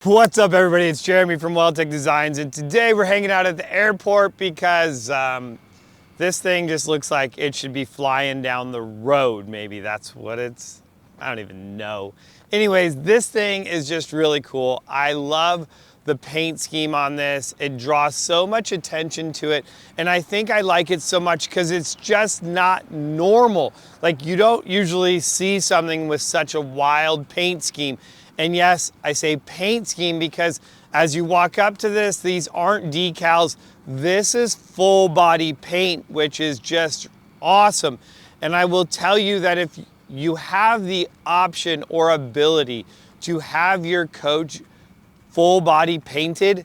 What's up, everybody? It's Jeremy from Weldtec Designs, and today we're hanging out at the airport because this thing just looks like it should be flying down the road. Maybe that's what it's, I don't even know. Anyways, this thing is just really cool. I love the paint scheme on this. It draws so much attention to it, and I think I like it so much because it's just not normal. Like, you don't usually see something with such a wild paint scheme. And yes, I say paint scheme because as you walk up to this, these aren't decals. This is full body paint, which is just awesome. And I will tell you that if you have the option or ability to have your coach full body painted,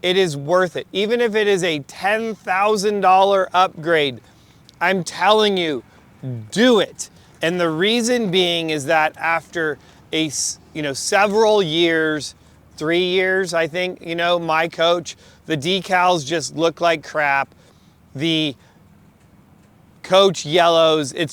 it is worth it. Even if it is a $10,000 upgrade, I'm telling you, do it. And the reason being is that after several years, 3 years, I think, my coach, the decals just look like crap. The coach yellows, it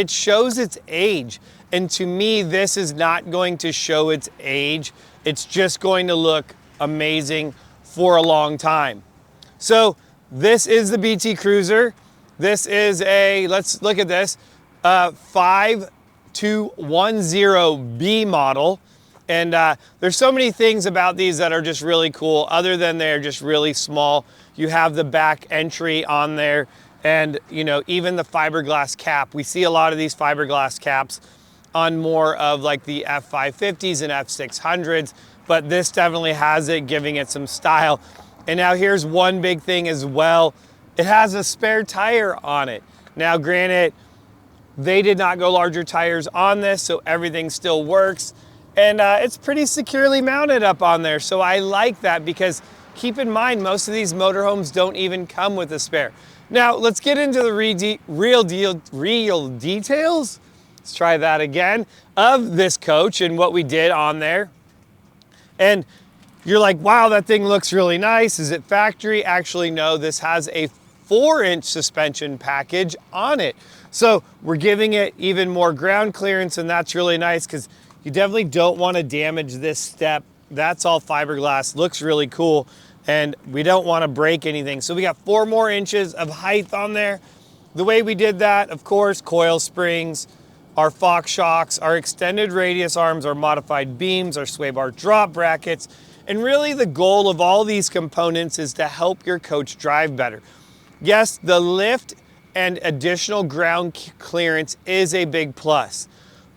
shows its age. And to me, this is not going to show its age. It's just going to look amazing for a long time. So this is the BT Cruiser. This is let's look at this, 5210B model. And there's so many things about these that are just really cool, other than they're just really small. You have the back entry on there, and even the fiberglass cap. We see a lot of these fiberglass caps on more of like the F550s and F600s, but this definitely has it, giving it some style. And now here's one big thing as well. It has a spare tire on it. Now granted, they did not go larger tires on this, so everything still works. And it's pretty securely mounted up on there. So I like that, because keep in mind, most of these motorhomes don't even come with a spare. Now let's get into the real details. Let's try that again, of this coach and what we did on there. And you're like, wow, that thing looks really nice. Is it factory? Actually, no, this has a 4-inch suspension package on it. So we're giving it even more ground clearance, and that's really nice because you definitely don't want to damage this step. That's all fiberglass, looks really cool, and we don't want to break anything. So we got 4 more inches of height on there. The way we did that, of course, coil springs, our Fox shocks, our extended radius arms, our modified beams, our sway bar drop brackets. And really the goal of all these components is to help your coach drive better. Yes, the lift and additional ground clearance is a big plus.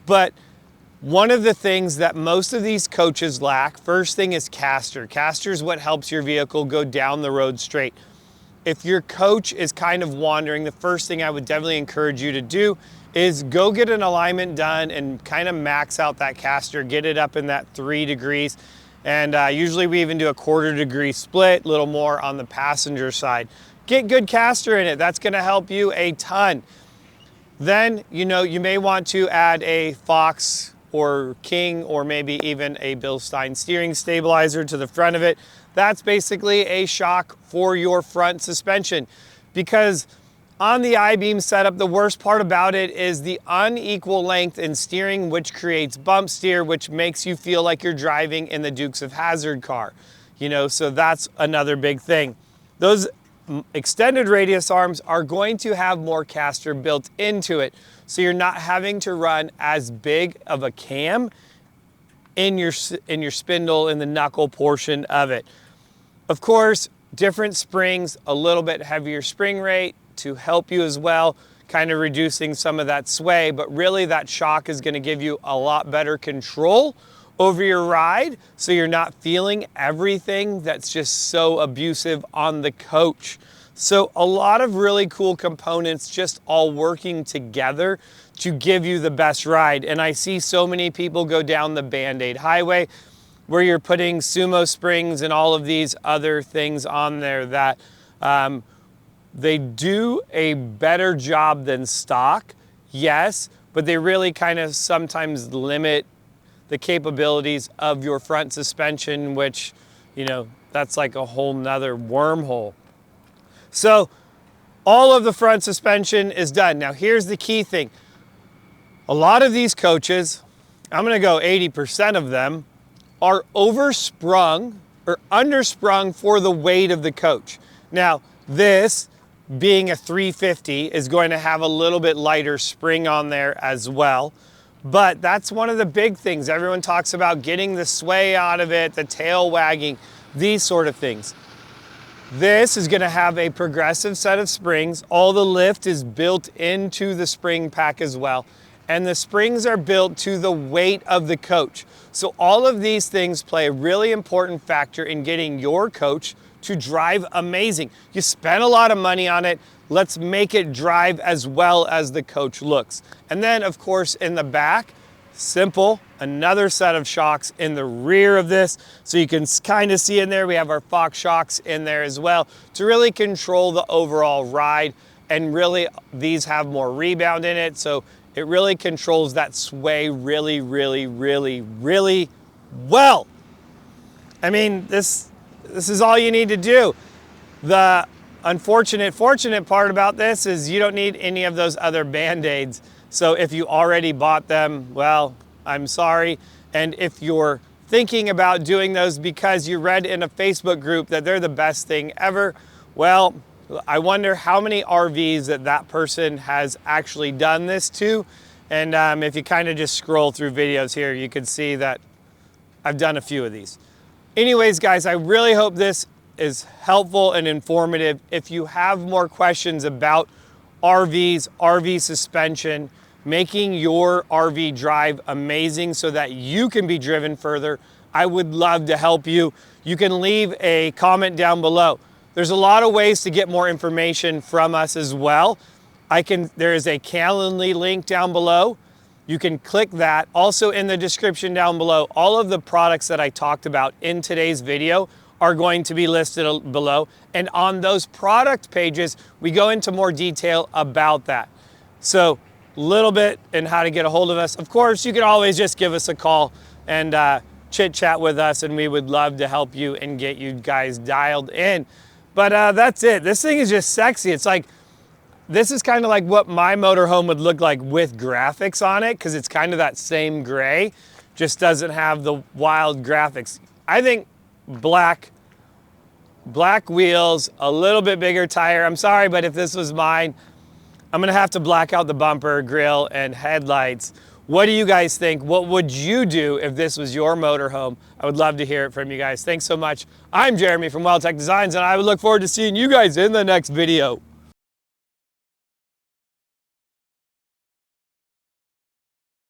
But one of the things that most of these coaches lack, first thing, is caster. Caster is what helps your vehicle go down the road straight. If your coach is kind of wandering, the first thing I would definitely encourage you to do is go get an alignment done and kind of max out that caster, get it up in that 3 degrees. And usually we even do a 1/4 degree split, a little more on the passenger side. Get good caster in it. That's gonna help you a ton. Then, you may want to add a Fox or King, or maybe even a Bilstein steering stabilizer to the front of it. That's basically a shock for your front suspension, because on the I-beam setup, the worst part about it is the unequal length in steering, which creates bump steer, which makes you feel like you're driving in the Dukes of Hazzard car. So that's another big thing. Those extended radius arms are going to have more caster built into it, so you're not having to run as big of a cam in your spindle, in the knuckle portion of it. Of course, different springs, a little bit heavier spring rate to help you as well, kind of reducing some of that sway, but really that shock is going to give you a lot better control over your ride, so you're not feeling everything that's just so abusive on the coach. So a lot of really cool components just all working together to give you the best ride. And I see so many people go down the Band-Aid highway where you're putting sumo springs and all of these other things on there that they do a better job than stock, yes, but they really kind of sometimes limit the capabilities of your front suspension, which, that's like a whole nother wormhole. So all of the front suspension is done. Now here's the key thing. A lot of these coaches, I'm gonna go 80% of them, are oversprung or undersprung for the weight of the coach. Now, this being a 350 is going to have a little bit lighter spring on there as well. But that's one of the big things. Everyone talks about getting the sway out of it, the tail wagging, these sort of things. This is going to have a progressive set of springs. All the lift is built into the spring pack as well. And the springs are built to the weight of the coach. So all of these things play a really important factor in getting your coach to drive amazing. You spent a lot of money on it. Let's make it drive as well as the coach looks. And then of course in the back, simple, another set of shocks in the rear of this. So you can kind of see in there, we have our Fox shocks in there as well to really control the overall ride. And really these have more rebound in it. So it really controls that sway really, really, really, really well. I mean, this is all you need to do. The fortunate part about this is you don't need any of those other Band-Aids. So if you already bought them, well, I'm sorry. And if you're thinking about doing those because you read in a Facebook group that they're the best thing ever, well, I wonder how many RVs that person has actually done this to. And if you kind of just scroll through videos here, you can see that I've done a few of these. Anyways, guys, I really hope this is helpful and informative. If you have more questions about RVs, RV suspension, making your RV drive amazing so that you can be driven further, I would love to help you. You can leave a comment down below. There's a lot of ways to get more information from us as well. There is a Calendly link down below. You can click that. Also in the description down below, all of the products that I talked about in today's video are going to be listed below. And on those product pages, we go into more detail about that. So a little bit in how to get a hold of us. Of course, you can always just give us a call and chit chat with us, and we would love to help you and get you guys dialed in. But that's it. This thing is just sexy. It's like, this is kind of like what my motorhome would look like with graphics on it, because it's kind of that same gray, just doesn't have the wild graphics. I think black wheels, a little bit bigger tire. I'm sorry, but if this was mine, I'm gonna have to black out the bumper, grill, and headlights. What do you guys think? What would you do if this was your motorhome? I would love to hear it from you guys. Thanks so much. I'm Jeremy from Weldtec Designs, and I would look forward to seeing you guys in the next video.